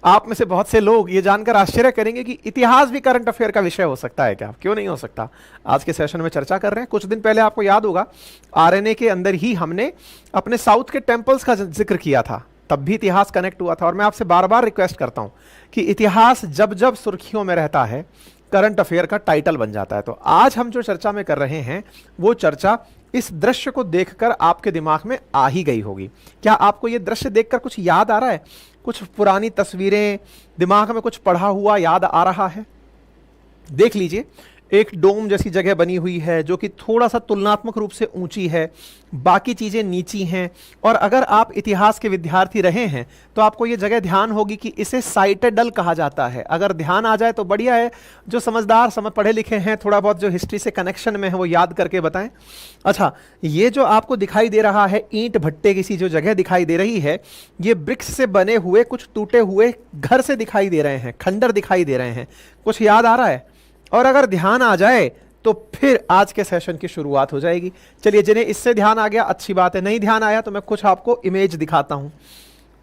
आप में से बहुत से लोग ये जानकर आश्चर्य करेंगे कि इतिहास भी करंट अफेयर का विषय हो सकता है क्या? क्यों नहीं हो सकता? आज के सेशन में चर्चा कर रहे हैं। कुछ दिन पहले आपको याद होगा आरएनए के अंदर ही हमने अपने साउथ के टेम्पल्स का जिक्र किया था, तब भी इतिहास कनेक्ट हुआ था। और मैं आपसे बार बार रिक्वेस्ट करता हूं कि इतिहास जब जब सुर्खियों में रहता है करंट अफेयर का टाइटल बन जाता है। तो आज हम जो चर्चा में कर रहे हैं वो चर्चा इस दृश्य को देखकर आपके दिमाग में आ ही गई होगी। क्या आपको ये दृश्य देखकर कुछ याद आ रहा है? कुछ पुरानी तस्वीरें दिमाग में कुछ पढ़ा हुआ याद आ रहा है? देख लीजिए, एक डोम जैसी जगह बनी हुई है जो कि थोड़ा सा तुलनात्मक रूप से ऊंची है, बाकी चीजें नीची हैं। और अगर आप इतिहास के विद्यार्थी रहे हैं तो आपको ये जगह ध्यान होगी कि इसे साइटेडल कहा जाता है। अगर ध्यान आ जाए तो बढ़िया है, जो समझदार पढ़े लिखे हैं, थोड़ा बहुत जो हिस्ट्री से कनेक्शन में है वो याद करके बताएं। अच्छा, ये जो आपको दिखाई दे रहा है ईंट भट्टे किसी जो जगह दिखाई दे रही है, ये ब्रिक्स से बने हुए कुछ टूटे हुए घर से दिखाई दे रहे हैं, खंडर दिखाई दे रहे हैं। कुछ याद आ रहा है? और अगर ध्यान आ जाए तो फिर आज के सेशन की शुरुआत हो जाएगी। चलिए, जिन्हें इससे ध्यान आ गया अच्छी बात है, नहीं ध्यान आया तो मैं कुछ आपको इमेज दिखाता हूं।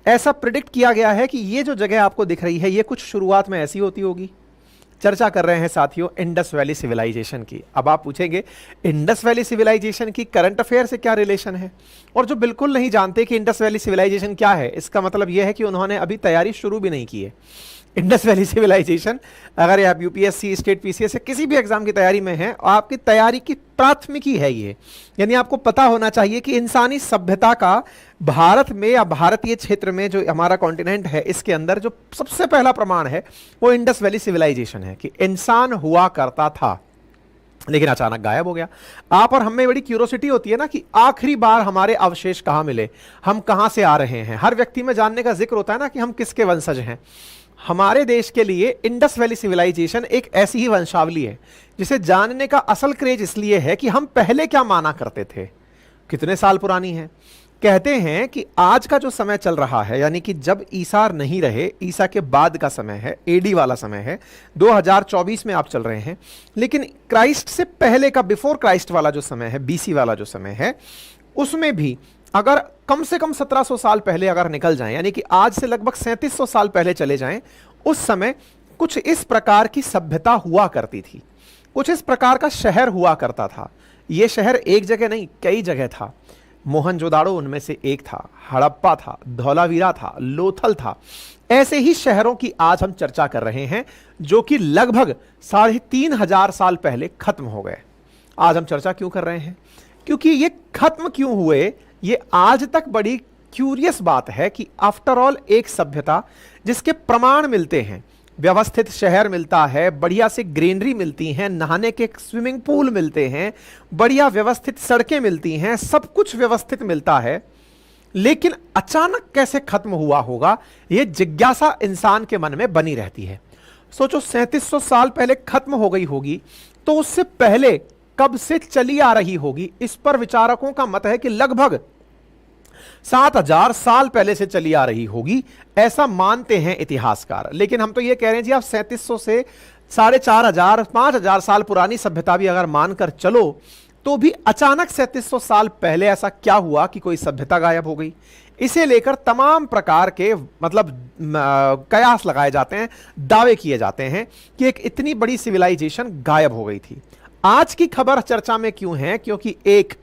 ऐसा प्रिडिक्ट किया गया है कि ये जो जगह आपको दिख रही है ये कुछ शुरुआत में ऐसी होती होगी। चर्चा कर रहे हैं साथियों इंडस वैली सिविलाइजेशन की। अब आप पूछेंगे इंडस वैली सिविलाइजेशन की करंट अफेयर से क्या रिलेशन है? और जो बिल्कुल नहीं जानते कि इंडस वैली सिविलाइजेशन क्या है, इसका मतलब यह है कि उन्होंने अभी तैयारी शुरू भी नहीं की है। इंडस वैली सिविलाइजेशन, अगर आप यूपीएससी, स्टेट पीसीएस से किसी भी एग्जाम की तैयारी में हैं, आपकी तैयारी की प्राथमिकी है ये। यानी आपको पता होना चाहिए कि इंसानी सभ्यता का भारत में या भारतीय क्षेत्र में जो हमारा कॉन्टिनेंट है इसके अंदर जो सबसे पहला प्रमाण है वो इंडस वैली सिविलाइजेशन है कि इंसान हुआ करता था लेकिन अचानक गायब हो गया। आप और हमें बड़ी क्यूरोसिटी होती है ना कि आखिरी बार हमारे अवशेष कहां मिले, हम कहां से आ रहे हैं। हर व्यक्ति में जानने का जिक्र होता है ना कि हम किसके वंशज हैं। हमारे देश के लिए इंडस वैली सिविलाइजेशन एक ऐसी ही वंशावली है जिसे जानने का असल क्रेज इसलिए है कि हम पहले क्या माना करते थे, कितने साल पुरानी है। कहते हैं कि आज का जो समय चल रहा है, यानी कि जब ईसा नहीं रहे, ईसा के बाद का समय है, एडी वाला समय है, 2024 में आप चल रहे हैं। लेकिन क्राइस्ट से पहले का, बिफोर क्राइस्ट वाला जो समय है, बीसी वाला जो समय है, उसमें भी अगर कम से कम 1700 साल पहले अगर निकल जाएं, यानी कि आज से लगभग 3700 साल पहले चले जाएं, उस समय कुछ इस प्रकार की सभ्यता हुआ करती थी, कुछ इस प्रकार का शहर हुआ करता था। यह शहर एक जगह नहीं, कई जगह था। मोहनजोदाड़ो उनमें से एक था, हड़प्पा था, धौलावीरा था, लोथल था। ऐसे ही शहरों की आज हम चर्चा कर रहे हैं जो कि लगभग 3500 साल पहले खत्म हो गए। आज हम चर्चा क्यों कर रहे हैं? क्योंकि ये खत्म क्यों हुए, ये आज तक बड़ी क्यूरियस बात है कि आफ्टर ऑल एक सभ्यता जिसके प्रमाण मिलते हैं, व्यवस्थित शहर मिलता है, बढ़िया से ग्रीनरी मिलती है, नहाने के स्विमिंग पूल मिलते हैं, बढ़िया व्यवस्थित सड़कें मिलती हैं, सब कुछ व्यवस्थित मिलता है, लेकिन अचानक कैसे खत्म हुआ होगा, यह जिज्ञासा इंसान के मन में बनी रहती है। सोचो 3700 साल पहले खत्म हो गई होगी तो उससे पहले कब से चली आ रही होगी? इस पर विचारकों का मत है कि लगभग 7000 साल पहले से चली आ रही होगी, ऐसा मानते हैं इतिहासकार। लेकिन हम तो ये कह रहे हैं जी, आप 3700 से 4500, 5000 साल पुरानी सभ्यता भी अगर मानकर चलो तो भी अचानक 3700 साल पहले ऐसा क्या हुआ कि कोई सभ्यता गायब हो गई? इसे लेकर तमाम प्रकार के मतलब कयास लगाए जाते हैं, दावे किए जाते हैं कि एक इतनी बड़ी सिविलाइजेशन गायब हो गई थी। आज की खबर चर्चा में क्यों है? क्योंकि एक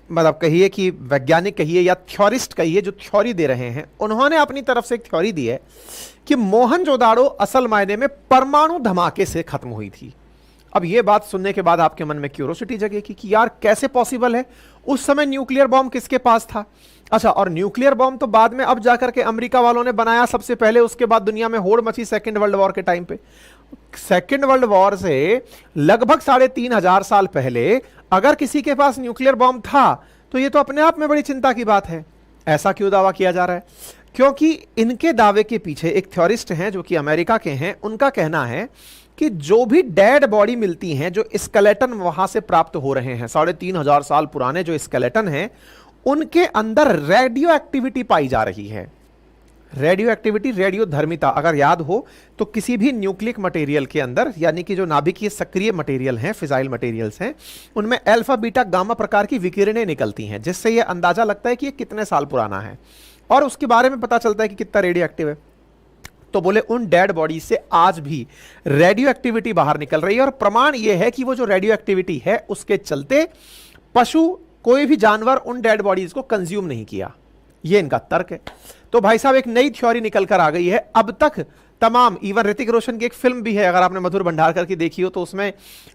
मतलब कहिए कि वैज्ञानिक कहिए या थ्योरिस्ट कहिए जो थ्योरी दे रहे हैं, उन्होंने अपनी तरफ से एक थ्योरी दी है कि मोहनजोदाड़ो असल मायने में परमाणु धमाके से खत्म हुई थी। अब यह बात सुनने के बाद आपके मन में क्यूरोसिटी जगेगी कि यार कैसे पॉसिबल है? उस समय न्यूक्लियर बॉम्ब किसके पास था? अच्छा, और न्यूक्लियर बॉम्ब तो बाद में अब जाकर के अमेरिका वालों ने बनाया सबसे पहले, उसके बाद दुनिया में होड़ मची सेकेंड वर्ल्ड वॉर के टाइम पे। सेकेंड वर्ल्ड वॉर से लगभग 3500 साल पहले अगर किसी के पास न्यूक्लियर बॉम्ब था तो यह तो अपने आप में बड़ी चिंता की बात है। ऐसा क्यों दावा किया जा रहा है? क्योंकि इनके दावे के पीछे एक थ्योरिस्ट हैं जो कि अमेरिका के हैं, उनका कहना है कि जो भी डेड बॉडी मिलती हैं, जो स्केलेटन वहां से प्राप्त हो रहे हैं, 3500 साल पुराने जो स्केलेटन हैं, उनके अंदर रेडियो एक्टिविटी पाई जा रही है। रेडियो एक्टिविटी, रेडियो धर्मिता, अगर याद हो तो किसी भी न्यूक्लिक मटेरियल के अंदर, यानी कि जो नाभिकीय सक्रिय मटेरियल हैं, फिजाइल मटेरियल्स हैं, उनमें अल्फा बीटा गामा प्रकार की विकिरणें निकलती हैं, जिससे यह अंदाजा लगता है कि यह कितने साल पुराना है और उसके बारे में पता चलता है कि कितना रेडियो एक्टिव है। तो बोले उन डेड बॉडी से आज भी रेडियो एक्टिविटी बाहर निकल रही है, और प्रमाण यह है कि वो जो रेडियो एक्टिविटी है उसके चलते पशु, कोई भी जानवर उन डेड बॉडीज को कंज्यूम नहीं किया। ये इनका तर्क है। तो भाई साहब एक नई थ्योरी निकल कर आ गई है। अब तक तमाम, इवन ऋतिक रोशन की एक फिल्म भी है, अगर आपने मधुर भंडारकर की देखी हो तो उसमें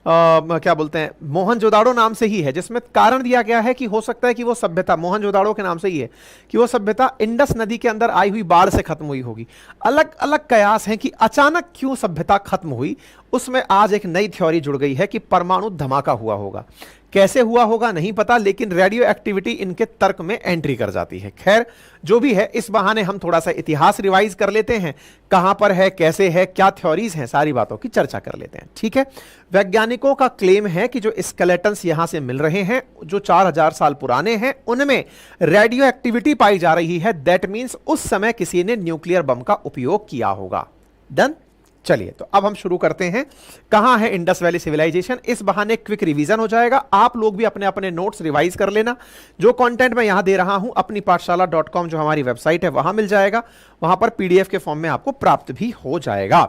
क्या बोलते हैं, मोहनजोदाड़ो नाम से ही है, जिसमें कारण दिया गया है कि हो सकता है कि वो सभ्यता मोहनजोदाड़ो के नाम से ही है कि वो सभ्यता इंडस नदी के अंदर आई हुई बाढ़ से खत्म हुई होगी। अलग अलग कयास हैं कि अचानक क्यों सभ्यता खत्म हुई। उसमें आज एक नई थ्योरी जुड़ गई है कि परमाणु धमाका हुआ होगा। कैसे हुआ होगा नहीं पता, लेकिन रेडियो एक्टिविटी इनके तर्क में एंट्री कर जाती है। खैर जो भी है, इस बहाने हम थोड़ा सा इतिहास रिवाइज कर लेते हैं, कहां पर है, कैसे है, क्या थ्योरीज हैं, सारी बातों की चर्चा कर लेते हैं। ठीक है, वैज्ञानिकों का क्लेम है कि जो स्केलेटन्स यहां से मिल रहे हैं जो 4000 साल पुराने हैं, उनमें रेडियो एक्टिविटी पाई जा रही है। दैट मीन्स उस समय किसी ने न्यूक्लियर बम का उपयोग किया होगा। डन। चलिए तो अब हम शुरू करते हैं। कहां है इंडस वैली सिविलाइजेशन। इस बहाने क्विक रिवीजन हो जाएगा। आप लोग भी अपने अपने नोट्स रिवाइज कर लेना। जो कंटेंट मैं यहां दे रहा हूं अपनी पाठशाला.com जो हमारी वेबसाइट है वहां मिल जाएगा। वहां पर पीडीएफ के फॉर्म में आपको प्राप्त भी हो जाएगा।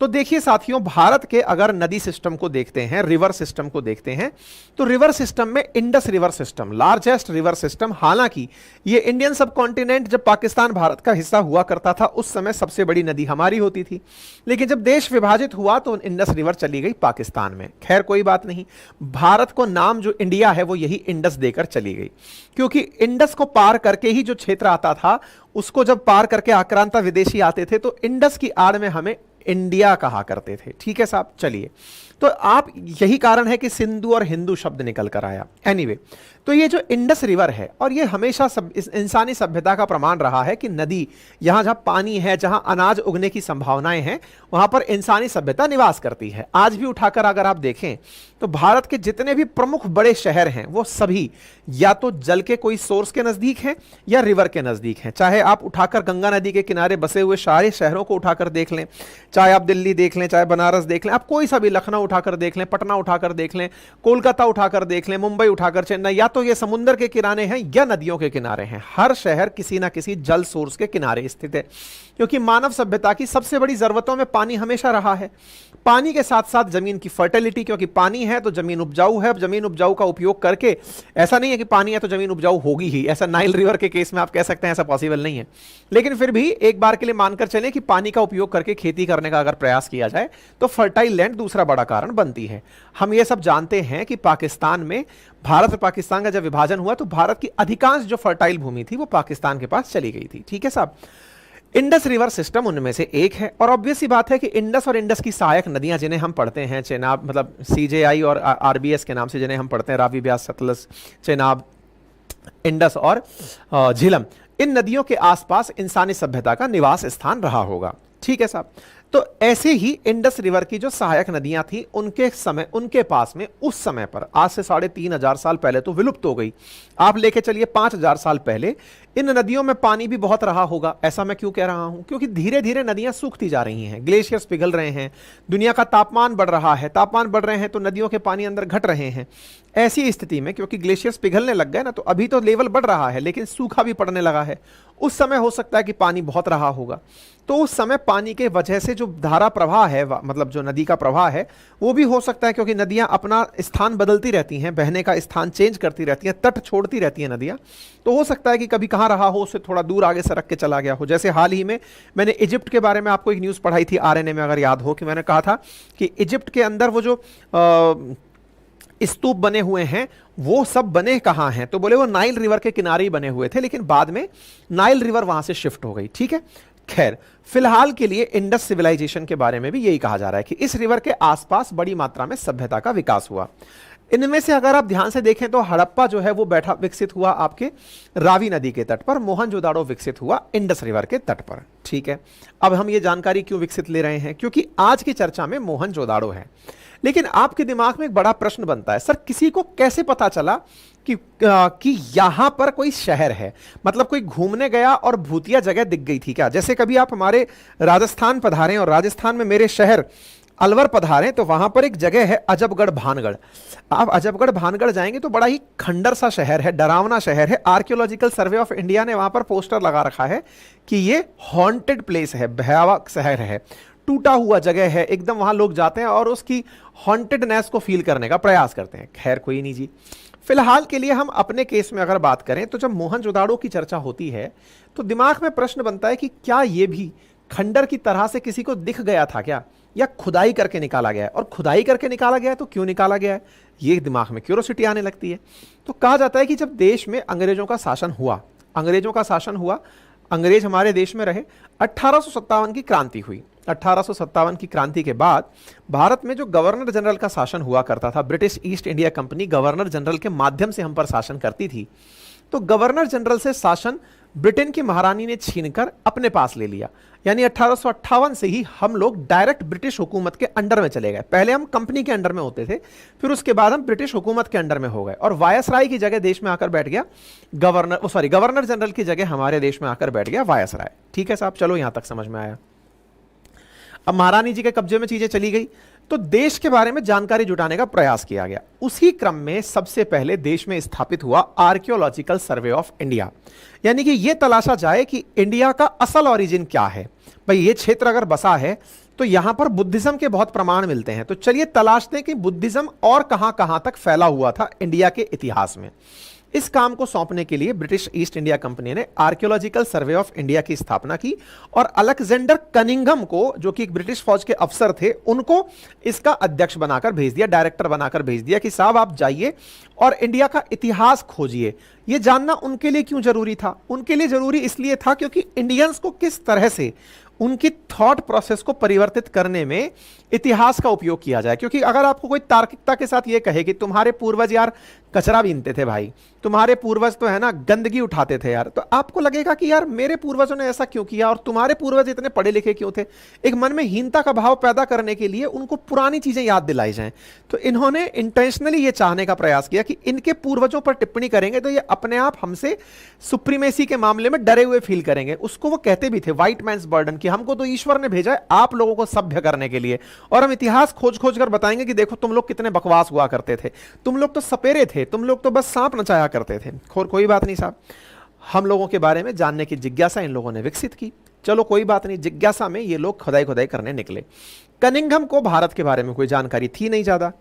तो देखिए साथियों, भारत के अगर नदी सिस्टम को देखते हैं, रिवर सिस्टम को देखते हैं, तो रिवर सिस्टम में Indus river system largest river system. हालांकि ये इंडियन सब कॉन्टिनेंट जब पाकिस्तान भारत का हिस्सा हुआ करता था उस समय सबसे बड़ी नदी हमारी होती थी, लेकिन जब देश विभाजित हुआ तो इंडस रिवर चली गई पाकिस्तान में। खैर कोई बात नहीं, भारत को नाम जो इंडिया है वो यही इंडस देकर चली गई, क्योंकि इंडस को पार करके ही जो क्षेत्र आता था उसको जब पार करके आक्रांता विदेशी आते थे तो इंडस की आड़ में हमें इंडिया कहा करते थे। ठीक है साहब। चलिए, तो आप, यही कारण है कि सिंधु और हिंदू शब्द निकल कर आया। एनीवे, तो ये जो इंडस रिवर है, और ये हमेशा इस इंसानी सभ्यता का प्रमाण रहा है कि नदी, यहां जहां पानी है, जहां अनाज उगने की संभावनाएं हैं, वहां पर इंसानी सभ्यता निवास करती है। आज भी उठाकर अगर आप देखें तो भारत के जितने भी प्रमुख बड़े शहर हैं वो सभी या तो जल के कोई सोर्स के नजदीक हैं या रिवर के नजदीक हैं। चाहे आप उठाकर गंगा नदी के किनारे बसे हुए सारे शहरों को उठाकर देख लें, चाहे आप दिल्ली देख लें, चाहे बनारस देख लें, आप कोई सा भी, लखनऊ उठाकर देख लें, पटना उठाकर देख लें, कोलकाता उठाकर देख लें, मुंबई उठाकर, चेन्नई, या तो ये समुद्र के किनारे हैं या नदियों के किनारे हैं। हर शहर किसी ना किसी जल सोर्स के किनारे स्थित है, क्योंकि मानव सभ्यता की सबसे बड़ी जरूरतों में पानी हमेशा रहा है। पानी के साथ साथ जमीन की फर्टिलिटी, क्योंकि पानी है तो जमीन उपजाऊ है। जमीन उपजाऊ का उपयोग करके, ऐसा नहीं है कि पानी है तो जमीन उपजाऊ होगी ही, ऐसा नाइल रिवर के केस में आप कह सकते हैं, ऐसा पॉसिबल नहीं है। लेकिन फिर भी एक बार के लिए मानकर चलें कि पानी का उपयोग करके खेती करने का अगर प्रयास किया जाए तो फर्टाइल लैंड दूसरा बड़ा कारण बनती है। हम ये सब जानते हैं कि पाकिस्तान में, भारत और पाकिस्तान का जब विभाजन हुआ तो भारत की अधिकांश जो फर्टाइल भूमि थी वो पाकिस्तान के पास चली गई थी। ठीक है साहब। इंडस रिवर सिस्टम उनमें से एक है, और ऑब्वियस सी बात है कि इंडस और इंडस की सहायक नदियां जिन्हें हम पढ़ते हैं, चेनाब, मतलब सीजेआई और आरबीएस के नाम से जिन्हें हम पढ़ते हैं, रावी, ब्यास, सतलज, चेनाब, इंडस और झीलम, इन नदियों के आसपास इंसानी सभ्यता का निवास स्थान रहा होगा। ठीक है साहब। तो ऐसे ही इंडस रिवर की जो सहायक नदियां थी उनके समय, उनके पास में उस समय पर, आज से 3500 साल पहले तो विलुप्त हो गई, आप लेके चलिए 5000 साल पहले, इन नदियों में पानी भी बहुत रहा होगा। ऐसा मैं क्यों कह रहा हूं? क्योंकि धीरे धीरे नदियां सूखती जा रही हैं, ग्लेशियर्स पिघल रहे हैं, दुनिया का तापमान बढ़ रहा है, तापमान बढ़ रहे हैं तो नदियों के पानी अंदर घट रहे हैं। ऐसी स्थिति में, क्योंकि ग्लेशियर्स पिघलने लग गए ना, तो अभी तो लेवल बढ़ रहा है लेकिन सूखा भी पड़ने लगा है। उस समय हो सकता है कि पानी बहुत रहा होगा, तो उस समय पानी के वजह से जो धारा प्रवाह है, मतलब जो नदी का प्रवाह है, वो भी हो सकता है, क्योंकि नदियां अपना स्थान बदलती रहती हैं, बहने का स्थान चेंज करती रहती हैं, तट छोड़ती रहती हैं नदियां, तो हो सकता है कि कभी कहां रहा हो उससे थोड़ा दूर आगे सरक के चला गया हो। जैसे हाल ही में मैंने इजिप्ट के बारे में आपको एक न्यूज़ पढ़ाई थी आरएनए में, अगर याद हो, कि मैंने कहा था कि इजिप्ट के अंदर वो जो स्तूप बने हुए हैं वो सब बने कहां हैं, तो बोले वो नाइल रिवर के किनारे ही बने हुए थे, लेकिन बाद में नाइल रिवर वहां से शिफ्ट हो गई। ठीक है। खैर, फिलहाल के लिए इंडस सिविलाइजेशन के बारे में भी यही कहा जा रहा है कि इस रिवर के आसपास बड़ी मात्रा में सभ्यता का विकास हुआ। इनमें से अगर आप ध्यान से देखें तो हड़प्पा जो है वो विकसित हुआ आपके रावी नदी के तट पर, मोहनजोदाड़ो विकसित हुआ इंडस रिवर के तट पर। ठीक है। अब हम ये जानकारी क्यों विकसित ले रहे हैं? क्योंकि आज की चर्चा में मोहनजोदाड़ो है, लेकिन आपके दिमाग में एक बड़ा प्रश्न बनता है, सर किसी को कैसे पता चला कि यहां पर कोई शहर है? मतलब कोई घूमने गया और भूतिया जगह दिख गई थी क्या? जैसे कभी आप हमारे राजस्थान पधारें और राजस्थान में मेरे शहर अलवर पधारें तो वहां पर एक जगह है अजबगढ़ भानगढ़। आप अजबगढ़ भानगढ़ जाएंगे तो बड़ा ही खंडर सा शहर है, डरावना शहर है। आर्कियोलॉजिकल सर्वे ऑफ इंडिया ने वहां पर पोस्टर लगा रखा है कि ये हॉन्टेड प्लेस है, भयावह शहर है, टूटा हुआ जगह है एकदम। वहां लोग जाते हैं और उसकी हॉन्टेडनेस को फील करने का प्रयास करते हैं। खैर कोई नहीं जी, फिलहाल के लिए हम अपने केस में अगर बात करें तो जब मोहनजोदाड़ो की चर्चा होती है तो दिमाग में प्रश्न बनता है कि क्या ये भी खंडर की तरह से किसी को दिख गया था क्या, या खुदाई करके निकाला गया है? और खुदाई करके निकाला गया है तो क्यों निकाला गया है, ये दिमाग में क्यूरोसिटी आने लगती है। तो कहा जाता है कि जब देश में अंग्रेजों का शासन हुआ, अंग्रेज हमारे देश में रहे, 1857 की क्रांति हुई। 1857 की क्रांति के बाद भारत में जो गवर्नर जनरल का शासन हुआ करता था, British east India company governor general के माध्यम से हम पर शासन करती थी। तो गवर्नर जनरल से शासन ब्रिटेन की महारानी ने छीनकर अपने पास ले लिया। यानी 1858 से ही हम लोग डायरेक्ट ब्रिटिश हुकूमत के अंडर में चले गए। पहले हम कंपनी के अंडर में होते थे, फिर उसके बाद हम ब्रिटिश हुकूमत के अंडर में हो गए और वायसराय की जगह देश में आकर बैठ गया गवर्नर जनरल की जगह हमारे देश में आकर बैठ गया वायसराय। ठीक है साहब, चलो यहां तक समझ में आया। अब महारानी जी के कब्जे में चीजें चली गई तो देश के बारे में जानकारी जुटाने का प्रयास किया गया। उसी क्रम में सबसे पहले देश में स्थापित हुआ आर्कियोलॉजिकल सर्वे ऑफ इंडिया, यानी कि यह तलाशा जाए कि इंडिया का असल ओरिजिन क्या है। भाई ये क्षेत्र अगर बसा है तो यहां पर बुद्धिज्म के बहुत प्रमाण मिलते हैं, तो चलिए तलाशते हैं कि बुद्धिज्म और कहां कहां तक फैला हुआ था इंडिया के इतिहास में। इस काम को सौंपने के लिए ब्रिटिश ईस्ट इंडिया कंपनी ने आर्कियोलॉजिकल सर्वे ऑफ इंडिया की स्थापना की और अलेक्जेंडर कनिंघम को, जो कि एक ब्रिटिश फौज के अफसर थे, उनको इसका अध्यक्ष बनाकर भेज दिया, डायरेक्टर बनाकर भेज दिया कि साहब आप जाइए और इंडिया का इतिहास खोजिए। यह जानना उनके लिए क्यों जरूरी था? उनके लिए जरूरी इसलिए था क्योंकि इंडियंस को किस तरह से उनकी थॉट प्रोसेस को परिवर्तित करने में इतिहास का उपयोग किया जाए। क्योंकि अगर आपको कोई तार्किकता के साथ ये कहे कि तुम्हारे पूर्वज यार कचरा बीनते थे भाई, तुम्हारे पूर्वज तो है ना गंदगी उठाते थे यार, तो आपको लगेगा कि यार मेरे पूर्वजों ने ऐसा क्यों किया और तुम्हारे पूर्वज इतने पढ़े लिखे क्यों थे। एक मन में हीनता का भाव पैदा करने के लिए उनको पुरानी चीजें याद दिलाई जाएं। तो इन्होंने इंटेंशनली ये चाहने का प्रयास किया कि इनके पूर्वजों पर टिप्पणी करेंगे तो ये अपने आप हमसे सुप्रीमेसी के मामले में डरे हुए फील करेंगे। उसको वो कहते भी थे व्हाइट मैन्स बर्डन, कि हमको तो ईश्वर ने भेजा है आप लोगों को सभ्य करने के लिए, और हम इतिहास खोज खोज कर बताएंगे कि देखो तुम लोग कितने बकवास हुआ करते थे, तुम लोग तो सपेरे थे, तुम लोग तो बस सांप नचाया करते थे। कोई बात नहीं साहब, हम लोगों के बारे में जानने की जिज्ञासा इन लोगों ने विकसित की। चलो कोई बात नहीं, जिज्ञासा में ये लोग खुदाई करने निकले। कनिंघम को भारत के बारे में कोई जानकारी थी नहीं ज्यादा,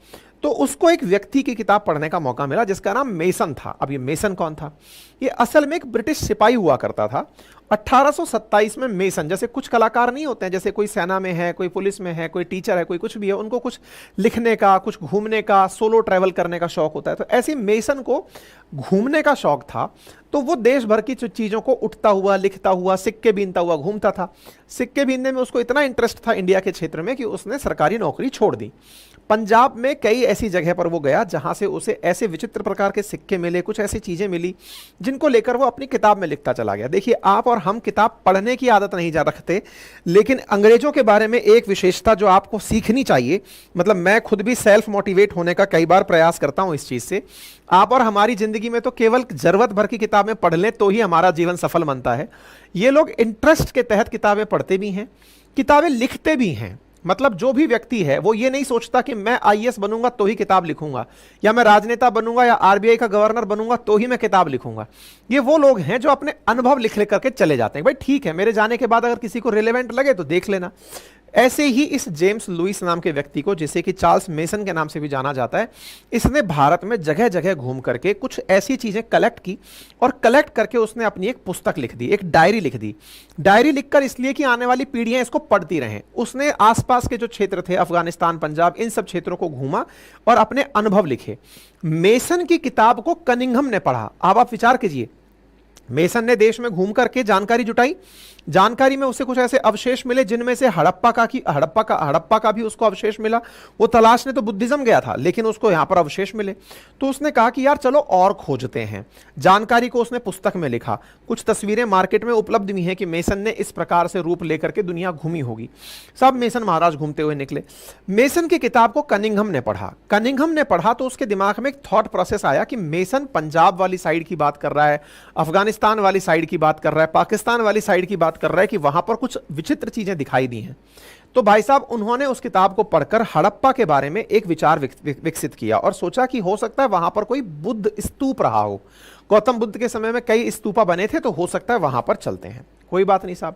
तो उसको एक व्यक्ति की किताब पढ़ने का मौका मिला जिसका नाम मेसन था। अब ये मेसन कौन था? ये असल में एक ब्रिटिश सिपाही हुआ करता था। 1827 में मेसन, जैसे कुछ कलाकार नहीं होते हैं, जैसे कोई सेना में है, कोई पुलिस में है, कोई टीचर है, कोई कुछ भी है, उनको कुछ लिखने का, कुछ घूमने का, सोलो ट्रैवल करने का शौक होता है। तो ऐसे मेसन को घूमने का शौक था, तो वो देश भर की चीजों को उठता हुआ, लिखता हुआ, सिक्के बीनता हुआ घूमता था। सिक्के बीनने में उसको इतना इंटरेस्ट था इंडिया के क्षेत्र में कि उसने सरकारी नौकरी छोड़ दी। पंजाब में कई ऐसी जगह पर वो गया जहां से उसे ऐसे विचित्र प्रकार के सिक्के मिले, कुछ ऐसी चीजें मिली जिनको लेकर वो अपनी किताब में लिखता चला गया। देखिए, आप और हम किताब पढ़ने की आदत नहीं जा रखते, लेकिन अंग्रेजों के बारे में एक विशेषता जो आपको सीखनी चाहिए, मतलब मैं खुद भी सेल्फ मोटिवेट होने का कई बार प्रयास करता हूं इस चीज से। आप और हमारी जिंदगी में तो केवल जरूरत भर की किताबें पढ़ लें तो ही हमारा जीवन सफल बनता है। ये लोग इंटरेस्ट के तहत किताबें पढ़ते भी हैं, किताबें लिखते भी हैं। मतलब जो भी व्यक्ति है वो ये नहीं सोचता कि मैं आईएएस बनूंगा तो ही किताब लिखूंगा, या मैं राजनेता बनूंगा या आरबीआई का गवर्नर बनूंगा तो ही मैं किताब लिखूंगा। ये वो लोग हैं जो अपने अनुभव लिख लिख करके चले जाते हैं। भाई ठीक है, मेरे जाने के बाद अगर किसी को रिलेवेंट लगे तो देख लेना। ऐसे ही इस जेम्स लुइस नाम के व्यक्ति को, जिसे कि चार्ल्स मेसन के नाम से भी जाना जाता है, इसने भारत में जगह जगह घूम करके कुछ ऐसी चीजें कलेक्ट की और कलेक्ट करके उसने अपनी एक पुस्तक लिख दी, एक डायरी लिख दी। डायरी लिखकर इसलिए कि आने वाली पीढ़ियां इसको पढ़ती रहें। उसने आसपास के जो क्षेत्र थे, अफगानिस्तान, पंजाब, इन सब क्षेत्रों को घूमा और अपने अनुभव लिखे। मेसन की किताब को कनिंघम ने पढ़ा। अब आप विचार कीजिए, मेसन ने देश में घूम करके जानकारी जुटाई, जानकारी में उसे कुछ ऐसे अवशेष मिले जिनमें से हड़प्पा का भी उसको अवशेष मिला। वो तलाशने तो बुद्धिज्म गया था, लेकिन उसको यहां पर अवशेष मिले। तो उसने कहा कि यार चलो और खोजते हैं। जानकारी को उसने पुस्तक में लिखा। कुछ तस्वीरें मार्केट में उपलब्ध भी हैं कि मेसन ने इस प्रकार से रूप लेकर के दुनिया घूमी होगी। सब मेसन महाराज घूमते हुए निकले। मेसन की किताब को कनिंघम ने पढ़ा। कनिंघम ने पढ़ा तो उसके दिमाग में एक थॉट प्रोसेस आया कि मेसन पंजाब वाली साइड की बात कर रहा है, अफगानिस्तान वाली साइड की बात कर रहा है, पाकिस्तान वाली साइड की बात कर रहा है कि वहां पर कुछ विचित्र चीजें दिखाई दी हैं। तो भाई साहब उन्होंने उस किताब को पढ़कर हड़प्पा के बारे में एक विचार विकसित किया और सोचा कि हो सकता है वहां पर कोई बुद्ध स्तूप रहा हो। गौतम बुद्ध के समय में कई स्तूपा बने थे, तो हो सकता है वहां पर चलते हैं। कोई बात नहीं साहब।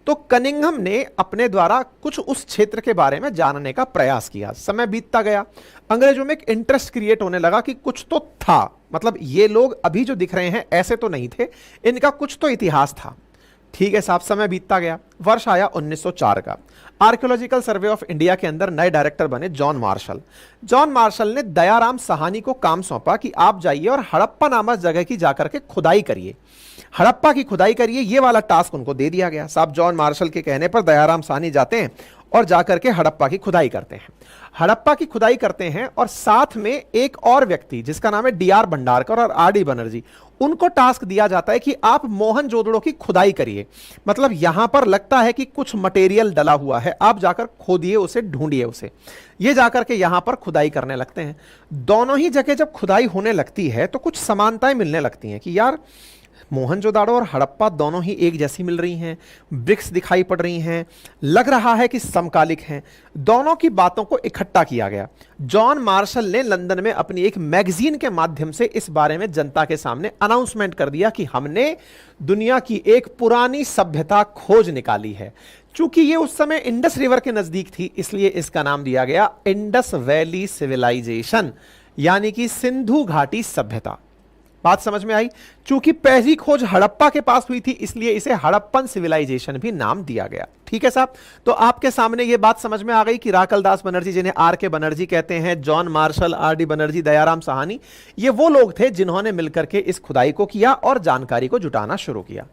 तो कनिंघम ने अपने द्वारा कुछ उस क्षेत्र के बारे में जानने का प्रयास किया। समय बीतता गया, अंग्रेजों में एक इंटरेस्ट क्रिएट होने लगा कि कुछ तो था, मतलब ये लोग अभी जो दिख रहे हैं ऐसे तो नहीं थे, इनका कुछ तो इतिहास था। ठीक है साहब, समय बीतता गया। वर्ष आया 1904 का। आर्कियोलॉजिकल सर्वे ऑफ इंडिया के अंदर नए डायरेक्टर बने जॉन मार्शल। जॉन मार्शल ने दयाराम साहनी को काम सौंपा कि आप जाइए और हड़प्पा नामक जगह की जाकर के खुदाई करिए, हड़प्पा की खुदाई करिए। ये वाला टास्क उनको दे दिया गया। साहब जॉन मार्शल के कहने पर दयाराम साहनी जाते हैं और जाकर के हड़प्पा की खुदाई करते हैं। हड़प्पा की खुदाई करते हैं और साथ में एक और व्यक्ति जिसका नाम है डी.आर. भंडारकर और आर.डी. बनर्जी, उनको टास्क दिया जाता है कि आप मोहनजोदड़ो की खुदाई करिए। मतलब यहां पर लगता है कि कुछ मटेरियल डला हुआ है, आप जाकर खोदिए उसे, ढूंढिए उसे। ये जाकर के यहां पर खुदाई करने लगते हैं। दोनों ही जगह जब खुदाई होने लगती है तो कुछ समानताएं मिलने लगती हैं कि यार मोहनजोदाड़ो और हड़प्पा दोनों ही एक जैसी मिल रही हैं, ब्रिक्स दिखाई पड़ रही हैं, लग रहा है कि समकालिक हैं। दोनों की बातों को इकट्ठा किया गया। जॉन मार्शल ने लंदन में अपनी एक मैगजीन के माध्यम से इस बारे में जनता के सामने अनाउंसमेंट कर दिया कि हमने दुनिया की एक पुरानी सभ्यता खोज निकाली है। चूंकि ये उस समय इंडस रिवर के नजदीक थी, इसलिए इसका नाम दिया गया इंडस वैली सिविलाइजेशन, यानी कि सिंधु घाटी सभ्यता। बात समझ में आई? चूंकि पहली खोज हड़प्पा के पास हुई थी, इसलिए इसे हड़प्पन सिविलाइजेशन भी नाम दिया गया। ठीक है साहब, तो आपके सामने यह बात समझ में आ गई कि राकल दास बनर्जी, जिन्हें आर के बनर्जी कहते हैं, John Marshall, R D Banerjee, Dayaram Sahni, ये वो लोग थे जिन्होंने मिलकर के इस खुदाई को किया और जानकारी को जुटाना शुरू किया।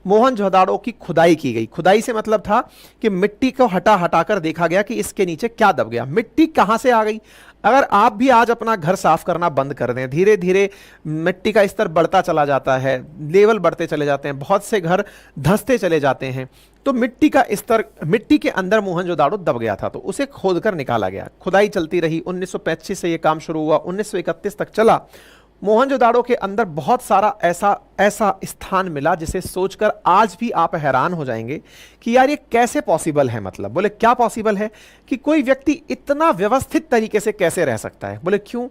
मोहनजोदाड़ो की खुदाई की गई। खुदाई से मतलब था कि मिट्टी को हटा हटाकर देखा गया कि इसके नीचे क्या दब गया, मिट्टी कहां से आ गई। अगर आप भी आज अपना घर साफ करना बंद कर दें, धीरे धीरे मिट्टी का स्तर बढ़ता चला जाता है, लेवल बढ़ते चले जाते हैं, बहुत से घर धंसते चले जाते हैं, तो मिट्टी का स्तर, मिट्टी के अंदर मोहनजोदाड़ो दब गया था, तो उसे खोदकर निकाला गया। खुदाई चलती रही। 1925 से यह काम शुरू हुआ, 1931 तक चला। मोहनजोदाड़ो के अंदर बहुत सारा ऐसा स्थान मिला जिसे सोचकर आज भी आप हैरान हो जाएंगे कि यार ये कैसे पॉसिबल है। मतलब बोले क्या पॉसिबल है कि कोई व्यक्ति इतना व्यवस्थित तरीके से कैसे रह सकता है। बोले क्यों?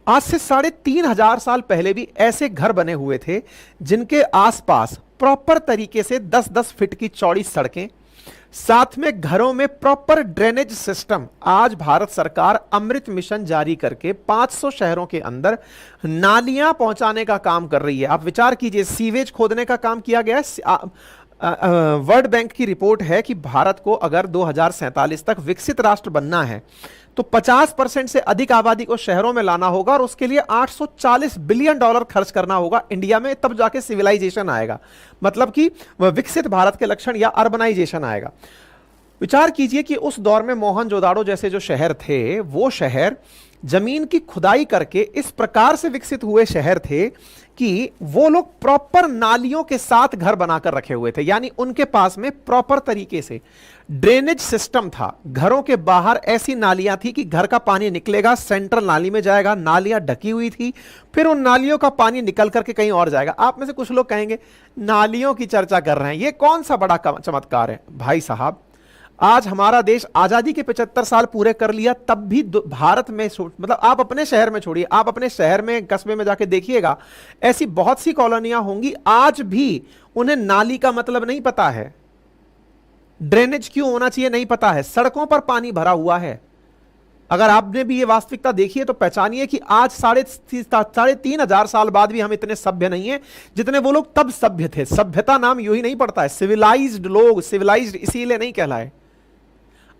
आज से 3,500 साल पहले भी ऐसे घर बने हुए थे जिनके आसपास प्रॉपर तरीके से 10-10 फीट की चौड़ी सड़कें, साथ में घरों में प्रॉपर ड्रेनेज सिस्टम। आज भारत सरकार अमृत मिशन जारी करके 500 शहरों के अंदर नालियां पहुंचाने का काम कर रही है। आप विचार कीजिए, सीवेज खोदने का काम किया गया है। वर्ल्ड बैंक की रिपोर्ट है कि भारत को अगर 2047 तक विकसित राष्ट्र बनना है तो 50% से अधिक आबादी को शहरों में लाना होगा और उसके लिए $840 बिलियन खर्च करना होगा इंडिया में, तब जाके सिविलाइजेशन आएगा। मतलब कि विकसित भारत के लक्षण या अर्बनाइजेशन आएगा। विचार कीजिए कि उस दौर में मोहनजोदाड़ो जैसे जो शहर थे, वो शहर जमीन की खुदाई करके इस प्रकार से विकसित हुए शहर थे कि वो लोग प्रॉपर नालियों के साथ घर बनाकर रखे हुए थे। यानी उनके पास में प्रॉपर तरीके से ड्रेनेज सिस्टम था। घरों के बाहर ऐसी नालियां थी कि घर का पानी निकलेगा, सेंट्रल नाली में जाएगा, नालियां ढकी हुई थी, फिर उन नालियों का पानी निकल करके कहीं और जाएगा। आप में से कुछ लोग कहेंगे नालियों की चर्चा कर रहे हैं, ये कौन सा बड़ा चमत्कार है। भाई साहब, आज हमारा देश आजादी के 75 साल पूरे कर लिया, तब भी भारत में, मतलब आप अपने शहर में छोड़िए, आप अपने शहर में, कस्बे में जाके देखिएगा, ऐसी बहुत सी कॉलोनियां होंगी आज भी उन्हें नाली का मतलब नहीं पता है, ड्रेनेज क्यों होना चाहिए नहीं पता है, सड़कों पर पानी भरा हुआ है। अगर आपने भी ये वास्तविकता देखी है तो पहचानिए कि आज 3,500 साल बाद भी हम इतने सभ्य नहीं है जितने वो लोग तब सभ्य थे। सभ्यता नाम यूं ही नहीं पड़ता है, सिविलाइज्ड लोग सिविलाइज्ड इसीलिए नहीं कहलाए।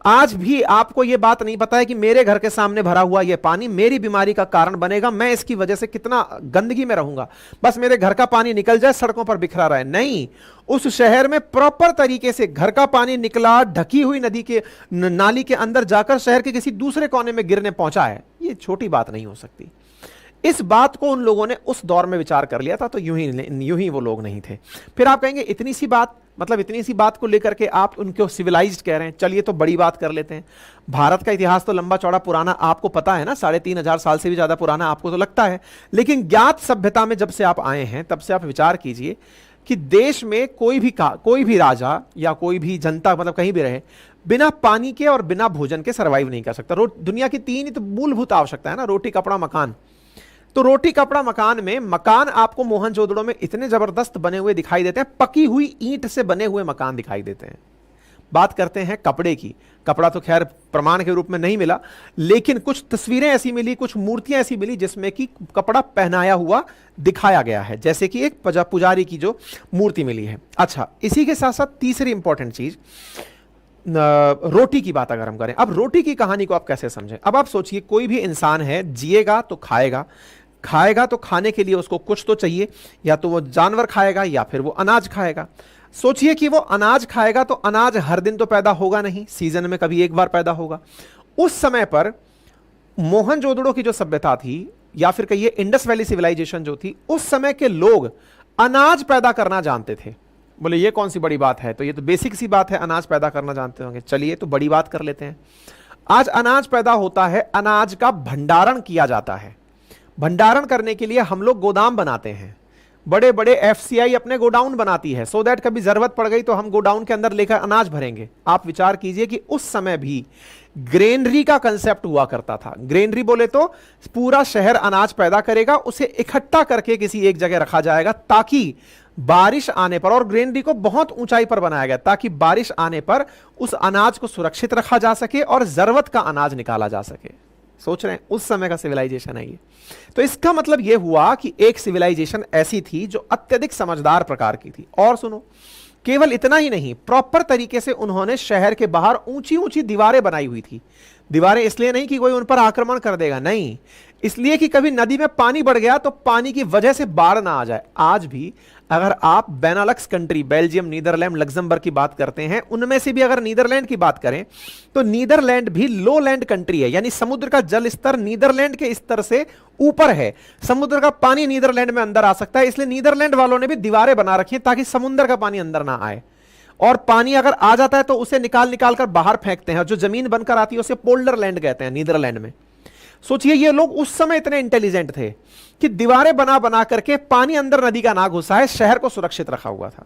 आज भी आपको यह बात नहीं पता है कि मेरे घर के सामने भरा हुआ यह पानी मेरी बीमारी का कारण बनेगा, मैं इसकी वजह से कितना गंदगी में रहूंगा, बस मेरे घर का पानी निकल जाए, सड़कों पर बिखरा रहे। नहीं, उस शहर में प्रॉपर तरीके से घर का पानी निकला, ढकी हुई नदी के नाली के अंदर जाकर शहर के किसी दूसरे कोने में गिरने पहुंचा है। यह छोटी बात नहीं हो सकती। इस बात को उन लोगों ने उस दौर में विचार कर लिया था, तो यूं ही वो लोग नहीं थे। फिर आप कहेंगे इतनी सी बात, मतलब इतनी सी बात को लेकर के आप उनको सिविलाइज्ड कह रहे हैं। चलिए तो बड़ी बात कर लेते हैं। भारत का इतिहास तो लंबा चौड़ा पुराना आपको पता है ना, 3,500 साल से भी ज्यादा पुराना आपको तो लगता है। लेकिन ज्ञात सभ्यता में जब से आप आए हैं तब से आप विचार कीजिए कि देश में कोई भी राजा या कोई भी जनता, मतलब कहीं भी रहे, बिना पानी के और बिना भोजन के सरवाइव नहीं कर सकता। दुनिया की 3 ही तो मूलभूत आवश्यकता है ना, रोटी कपड़ा मकान। तो रोटी कपड़ा मकान में, मकान आपको मोहनजोदड़ो में इतने जबरदस्त बने हुए दिखाई देते हैं, पकी हुई ईंट से बने हुए मकान दिखाई देते हैं। बात करते हैं कपड़े की। कपड़ा तो खैर प्रमाण के रूप में नहीं मिला, लेकिन कुछ तस्वीरें ऐसी मिली, कुछ मूर्तियां ऐसी मिली जिसमें कि कपड़ा पहनाया हुआ दिखाया गया है, जैसे कि एक पुजारी की जो मूर्ति मिली है। अच्छा, इसी के साथ साथ तीसरी इंपॉर्टेंट चीज, रोटी की बात अगर हम करें, अब रोटी की कहानी को आप कैसे समझें। अब आप सोचिए, कोई भी इंसान है, जिएगा तो खाएगा, खाएगा तो खाने के लिए उसको कुछ तो चाहिए, या तो वो जानवर खाएगा या फिर वो अनाज खाएगा। सोचिए कि वो अनाज खाएगा तो अनाज हर दिन तो पैदा होगा नहीं, सीजन में कभी एक बार पैदा होगा। उस समय पर मोहनजोदड़ो की जो सभ्यता थी, या फिर कहिए इंडस वैली सिविलाइजेशन जो थी, उस समय के लोग अनाज पैदा करना जानते थे। बोले ये कौन सी बड़ी बात है, तो ये तो बेसिक सी बात है, अनाज पैदा करना जानते होंगे। चलिए तो बड़ी बात कर लेते हैं। आज अनाज पैदा होता है, अनाज का भंडारण किया जाता है। भंडारण करने के लिए हम लोग गोदाम बनाते हैं, बड़े बड़े एफसीआई अपने गोडाउन बनाती है, सो दैट कभी जरूरत पड़ गई तो हम गोडाउन के अंदर लेकर अनाज भरेंगे। आप विचार कीजिए कि उस समय भी ग्रेनरी का कंसेप्ट हुआ करता था। ग्रेनरी बोले तो पूरा शहर अनाज पैदा करेगा, उसे इकट्ठा करके किसी एक जगह रखा जाएगा ताकि बारिश आने पर, और ग्रेनरी को बहुत ऊंचाई पर बनाया गया ताकि बारिश आने पर उस अनाज को सुरक्षित रखा जा सके और जरूरत का अनाज निकाला जा सके। सोच रहे हैं, उस समय का सिविलाइजेशन है ये। तो इसका मतलब यह हुआ कि एक सिविलाइजेशन ऐसी थी जो अत्यधिक समझदार प्रकार की थी। और सुनो, केवल इतना ही नहीं, प्रॉपर तरीके से उन्होंने शहर के बाहर ऊंची ऊंची दीवारें बनाई हुई थी। दीवारें इसलिए नहीं कि कोई उन पर आक्रमण कर देगा, नहीं, इसलिए कि कभी नदी में पानी बढ़ गया तो पानी की वजह से बाढ़ ना आ जाए। आज भी अगर आप बेनालक्स कंट्री, बेल्जियम, नीदरलैंड, लग्जमबर्ग की बात करते हैं, उनमें से भी अगर नीदरलैंड की बात करें तो नीदरलैंड भी लो लैंड कंट्री है, यानी समुद्र का जल स्तर नीदरलैंड के स्तर से ऊपर है। समुद्र का पानी नीदरलैंड में अंदर आ सकता है, इसलिए नीदरलैंड वालों ने भी दीवारें बना रखी हैं ताकि समुद्र का पानी अंदर ना आए। और पानी अगर आ जाता है तो उसे निकाल निकाल कर बाहर फेंकते हैं, और जो जमीन बनकर आती है उसे पोल्डर लैंड कहते हैं नीदरलैंड में। सोचिए, ये लोग उस समय इतने इंटेलिजेंट थे कि दीवारें बना बना करके पानी अंदर नदी का ना घुसा है, शहर को सुरक्षित रखा हुआ था,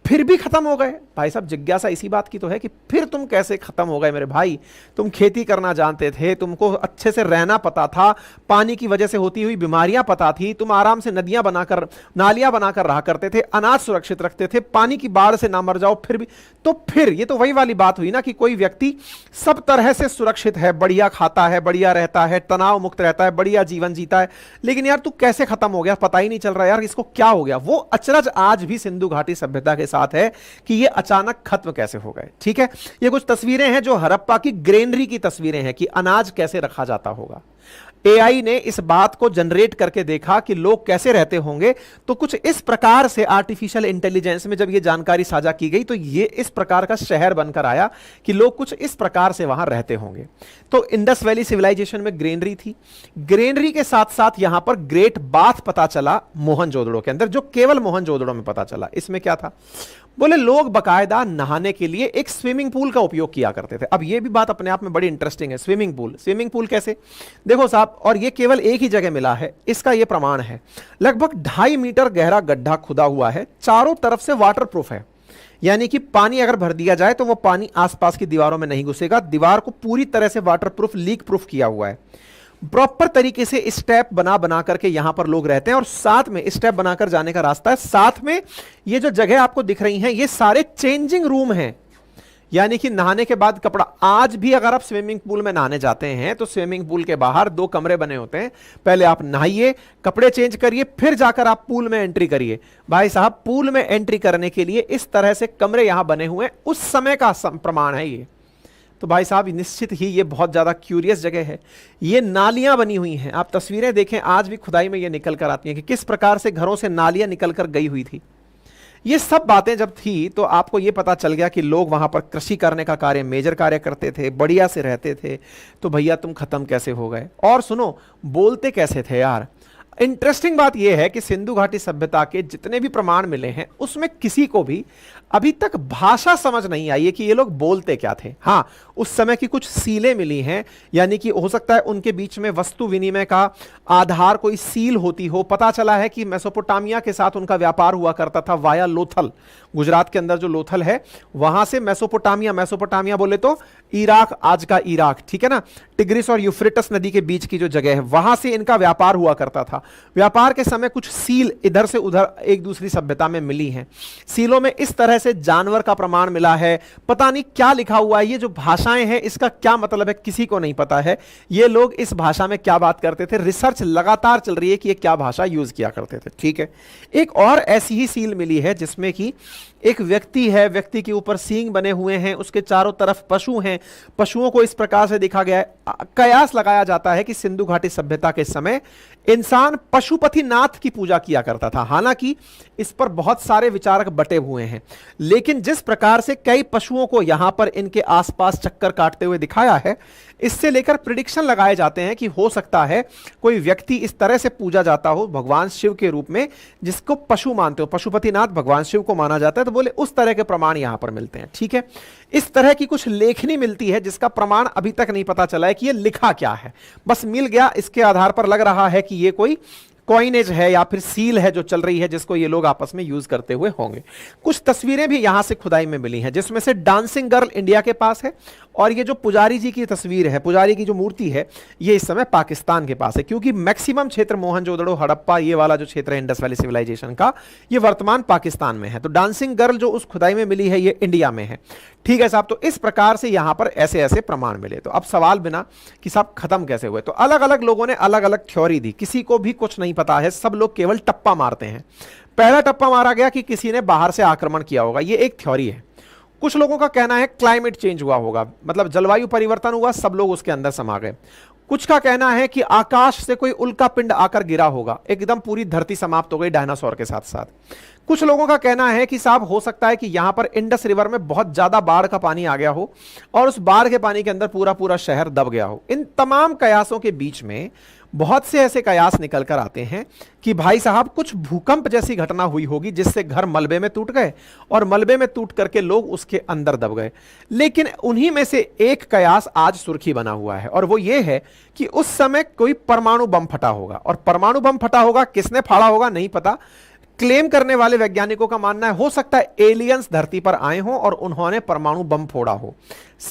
फिर भी खत्म हो गए। भाई साहब, जिज्ञासा इसी बात की तो है कि फिर तुम कैसे खत्म हो गए मेरे भाई। तुम खेती करना जानते थे, तुमको अच्छे से रहना पता था, पानी की वजह से होती हुई बीमारियां पता थी, तुम आराम से नदियां बनाकर, नालियां बनाकर रहा करते थे, अनाज सुरक्षित रखते थे, पानी की बाढ़ से ना मर जाओ, फिर भी तो फिर ये तो वही वाली बात हुई ना कि कोई व्यक्ति सब तरह से सुरक्षित है, बढ़िया खाता है, बढ़िया रहता है, तनाव मुक्त रहता है, बढ़िया जीवन जीता है, लेकिन यार तू कैसे खत्म हो गया पता ही नहीं चल रहा यार, इसको क्या हो गया। वो अचरज आज भी सिंधु घाटी सभ्यता के साथ है कि ये अचानक खत्म कैसे हो गए। ठीक है, ये कुछ तस्वीरें हैं जो हड़प्पा की ग्रेनरी की तस्वीरें हैं कि अनाज कैसे रखा जाता होगा। एआई ने इस बात को जनरेट करके देखा कि लोग कैसे रहते होंगे, तो कुछ इस प्रकार से आर्टिफिशियल इंटेलिजेंस में जब ये जानकारी साझा की गई तो ये इस प्रकार का शहर बनकर आया कि लोग कुछ इस प्रकार से वहां रहते होंगे। तो इंडस वैली सिविलाइजेशन में ग्रेनरी थी, ग्रेनरी के साथ साथ यहां पर ग्रेट बाथ पता चला मोहनजोदड़ो के अंदर, जो केवल मोहनजोदड़ो में पता चला। इसमें क्या था, बोले लोग बकायदा नहाने के लिए एक स्विमिंग पूल का उपयोग किया करते थे। अब यह भी बात अपने आप में बड़ी इंटरेस्टिंग है। स्विमिंग पूल, स्विमिंग पूल कैसे, देखो साहब, और यह केवल एक ही जगह मिला है, इसका यह प्रमाण है। लगभग 2.5 मीटर गहरा गड्ढा खुदा हुआ है, चारों तरफ से वाटरप्रूफ है, यानी कि पानी अगर भर दिया जाए तो वह पानी आसपास की दीवारों में नहीं घुसेगा। दीवार को पूरी तरह से वाटरप्रूफ, लीक प्रूफ किया हुआ है। प्रॉपर तरीके से स्टेप बना बना करके यहां पर लोग रहते हैं, और साथ में स्टेप बनाकर जाने का रास्ता है। साथ में ये जो जगह आपको दिख रही हैं, ये सारे चेंजिंग रूम हैं, यानी कि नहाने के बाद कपड़ा। आज भी अगर आप स्विमिंग पूल में नहाने जाते हैं तो स्विमिंग पूल के बाहर 2 कमरे बने होते हैं, पहले आप नहाइए, कपड़े चेंज करिए, फिर जाकर आप पूल में एंट्री करिए। भाई साहब, पूल में एंट्री करने के लिए इस तरह से कमरे यहां बने हुए हैं, उस समय का प्रमाण है ये। तो भाई साहब, निश्चित ही ये बहुत ज़्यादा क्यूरियस जगह है। ये नालियां बनी हुई हैं, आप तस्वीरें देखें, आज भी खुदाई में ये निकल कर आती हैं कि किस प्रकार से घरों से नालियां निकल कर गई हुई थी। ये सब बातें जब थी तो आपको ये पता चल गया कि लोग वहां पर कृषि करने का कार्य, मेजर कार्य करते थे, बढ़िया से रहते थे। तो भैया तुम खत्म कैसे हो गए। और सुनो, बोलते कैसे थे यार। इंटरेस्टिंग बात यह है कि सिंधु घाटी सभ्यता के जितने भी प्रमाण मिले हैं उसमें किसी को भी अभी तक भाषा समझ नहीं आई है कि ये लोग बोलते क्या थे। हां, उस समय की कुछ सीलें मिली हैं, यानी कि हो सकता है उनके बीच में वस्तु विनिमय का आधार कोई सील होती हो। पता चला है कि मेसोपोटामिया के साथ उनका व्यापार हुआ करता था वाया लोथल, गुजरात के अंदर जो लोथल है वहां से मेसोपोटामिया, मेसोपोटामिया बोले तो इराक, आज का इराक, ठीक है ना, टिग्रिस और यूफ्रेटस नदी के बीच की जो जगह है वहां से इनका व्यापार हुआ करता था। व्यापार के समय कुछ सील इधर से उधर एक दूसरी सभ्यता में मिली हैं। सीलों में इस तरह से जानवर का प्रमाण मिला है, पता नहीं क्या लिखा हुआ है, ये जो भाषाएं हैं इसका क्या मतलब है किसी को नहीं पता है। ये लोग इस भाषा में क्या बात करते थे, रिसर्च लगातार चल रही है कि ये क्या भाषा यूज किया करते थे। ठीक है, एक और ऐसी ही सील मिली है जिसमें कि एक व्यक्ति है, व्यक्ति के ऊपर सींग बने हुए हैं, उसके चारों तरफ पशु हैं, पशुओं को इस प्रकार से दिखा गया है। कयास लगाया जाता है कि सिंधु घाटी सभ्यता के समय इंसान पशुपतिनाथ की पूजा किया करता था। हालांकि इस पर बहुत सारे विचारक बटे हुए हैं, लेकिन जिस प्रकार से कई पशुओं को यहां पर इनके आसपास चक्कर काटते हुए दिखाया है, इससे लेकर प्रिडिक्शन लगाए जाते हैं कि हो सकता है कोई व्यक्ति इस तरह से पूजा जाता हो भगवान शिव के रूप में, जिसको पशु मानते हो, पशुपतिनाथ भगवान शिव को माना जाता है, तो बोले उस तरह के प्रमाण यहां पर मिलते हैं। ठीक है, इस तरह की कुछ लेखनी मिलती है जिसका प्रमाण अभी तक नहीं पता चला है कि यह लिखा क्या है, बस मिल गया। इसके आधार पर लग रहा है कि यह कोई कॉइनेज है या फिर सील है जो चल रही है, जिसको ये लोग आपस में यूज करते हुए होंगे। कुछ तस्वीरें भी यहां से खुदाई में मिली हैं, जिसमें से डांसिंग गर्ल इंडिया के पास है, और ये जो पुजारी जी की तस्वीर है, पुजारी की जो मूर्ति है, ये इस समय पाकिस्तान के पास है, क्योंकि मैक्सिमम क्षेत्र मोहनजोदड़ो, हड़प्पा, ये वाला जो क्षेत्र है इंडस वैली सिविलाइजेशन का, ये वर्तमान पाकिस्तान में है। तो डांसिंग गर्ल जो उस खुदाई में मिली है ये इंडिया में है। ठीक है साहब, तो इस प्रकार से यहां पर ऐसे ऐसे प्रमाण मिले। तो अब सवाल बिना कि साहब खत्म कैसे हुए, तो अलग अलग लोगों ने अलग अलग थ्योरी दी, किसी को भी कुछ नहीं पता है, सब लोग केवल टप्पा मारते हैं। पहला टप्पा मारा गया कि किसी ने बाहर से आक्रमण किया होगा, ये एक थ्योरी है। कुछ लोगों का कहना है क्लाइमेट चेंज हुआ होगा, मतलब जलवायु परिवर्तन हुआ, सब लोग उसके अंदर समा गए। कुछ का कहना है कि आकाश से कोई उल्का पिंड आकर गिरा होगा, एकदम पूरी धरती समाप्त हो गई डायनासोर के साथ साथ। कुछ लोगों का कहना है कि साहब हो सकता है कि यहां पर इंडस रिवर में बहुत ज्यादा बाढ़ का पानी आ गया हो और उस बाढ़ के पानी के अंदर पूरा पूरा शहर दब गया हो। इन तमाम कयासों के बीच में बहुत से ऐसे कयास निकल कर आते हैं कि भाई साहब कुछ भूकंप जैसी घटना हुई होगी जिससे घर मलबे में टूट गए और मलबे में टूट करके लोग उसके अंदर दब गए। लेकिन उन्हीं में से एक कयास आज सुर्खी बना हुआ है, और वो ये है कि उस समय कोई परमाणु बम फटा होगा, और परमाणु बम फटा होगा, किसने फाड़ा होगा नहीं पता। क्लेम करने वाले वैज्ञानिकों का मानना है हो सकता है एलियंस धरती पर आए हों और उन्होंने परमाणु बम फोड़ा हो,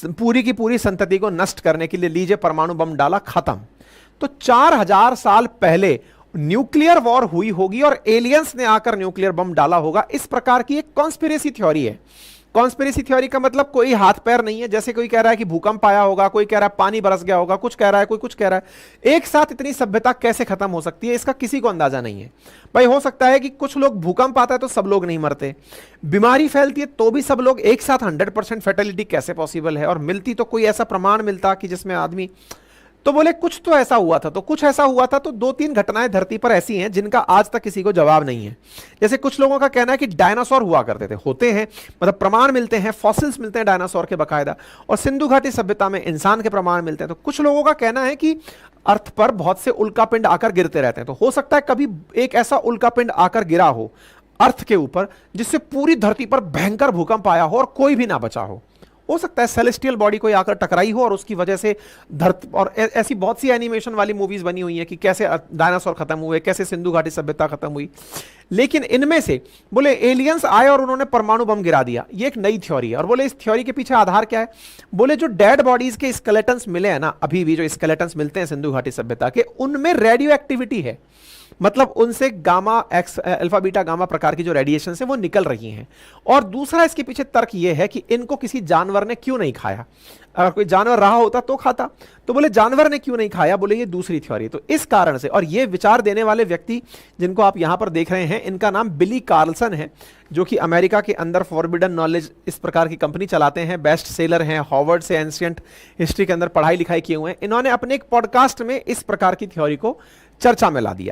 पूरी की पूरी संतति को नष्ट करने के लिए। लीजिए परमाणु बम डाला, खत्म। तो 4000 साल पहले न्यूक्लियर वॉर हुई होगी और एलियंस ने आकर न्यूक्लियर बम डाला होगा। इस प्रकार की एक कॉन्स्पिरेसी थ्योरी है। कॉन्स्पिरेसी थ्योरी का मतलब कोई हाथ पैर नहीं है, जैसे कोई कह रहा है कि भूकंप आया होगा, कोई कह रहा है पानी बरस गया होगा, कुछ कह रहा है, कोई कुछ कह रहा है। एक साथ इतनी सभ्यता कैसे खत्म हो सकती है, इसका किसी को अंदाजा नहीं है। भाई हो सकता है कि कुछ लोग, भूकंप आता है तो सब लोग नहीं मरते, बीमारी फैलती है तो भी सब लोग एक साथ 100% फर्टिलिटी कैसे पॉसिबल है, और मिलती तो कोई ऐसा प्रमाण मिलता कि जिसमें आदमी, तो बोले कुछ तो ऐसा हुआ था, तो कुछ ऐसा हुआ था। तो 2-3 घटनाएं धरती पर ऐसी हैं जिनका आज तक किसी को जवाब नहीं है। जैसे कुछ लोगों का कहना है कि डायनासोर हुआ करते थे, होते हैं, मतलब प्रमाण मिलते हैं, फॉसिल्स मिलते हैं डायनासोर के बाकायदा, और सिंधु घाटी सभ्यता में इंसान के प्रमाण मिलते हैं। तो कुछ लोगों का कहना है कि अर्थ पर बहुत से उल्कापिंड आकर गिरते रहते हैं, तो हो सकता है कभी एक ऐसा उल्कापिंड आकर गिरा हो अर्थ के ऊपर जिससे पूरी धरती पर भयंकर भूकंप आया हो और कोई भी ना बचा हो सकता है सेलेस्टियल बॉडी कोई आकर टकराई हो और उसकी वजह से धरती, और ऐसी बहुत सी एनिमेशन वाली मूवीज बनी हुई हैं कि कैसे डायनासोर खत्म हुए, कैसे सिंधु घाटी सभ्यता खत्म हुई। लेकिन इनमें से बोले एलियंस आए और उन्होंने परमाणु बम गिरा दिया, ये एक नई थ्योरी है। और बोले इस थ्योरी के पीछे आधार क्या है, बोले जो डेड बॉडीज के स्केलेटन्स मिले हैं ना, अभी भी जो स्केलेटन्स मिलते हैं सिंधु घाटी सभ्यता के, उनमें रेडियो एक्टिविटी है, मतलब उनसे gamma x, alpha beta gamma प्रकार की जो रेडिएशन है वो निकल रही हैं। और दूसरा इसके पीछे तर्क ये है कि इनको किसी जानवर ने क्यों नहीं खाया, अगर कोई जानवर रहा होता तो खाता, तो बोले जानवर ने क्यों नहीं खाया, बोले ये दूसरी थ्योरी। तो इस कारण से, और ये विचार देने वाले व्यक्ति जिनको आप यहां पर देख रहे हैं, इनका नाम बिली कार्लसन है, जो कि अमेरिका के अंदर फॉरबिडन नॉलेज इस प्रकार की कंपनी चलाते हैं, बेस्ट सेलर हैं, हार्वर्ड से एंशिएंट हिस्ट्री के अंदर पढ़ाई लिखाई किए हुए हैं। इन्होंने अपने एक पॉडकास्ट में इस प्रकार की थ्योरी को चर्चा में ला दिया।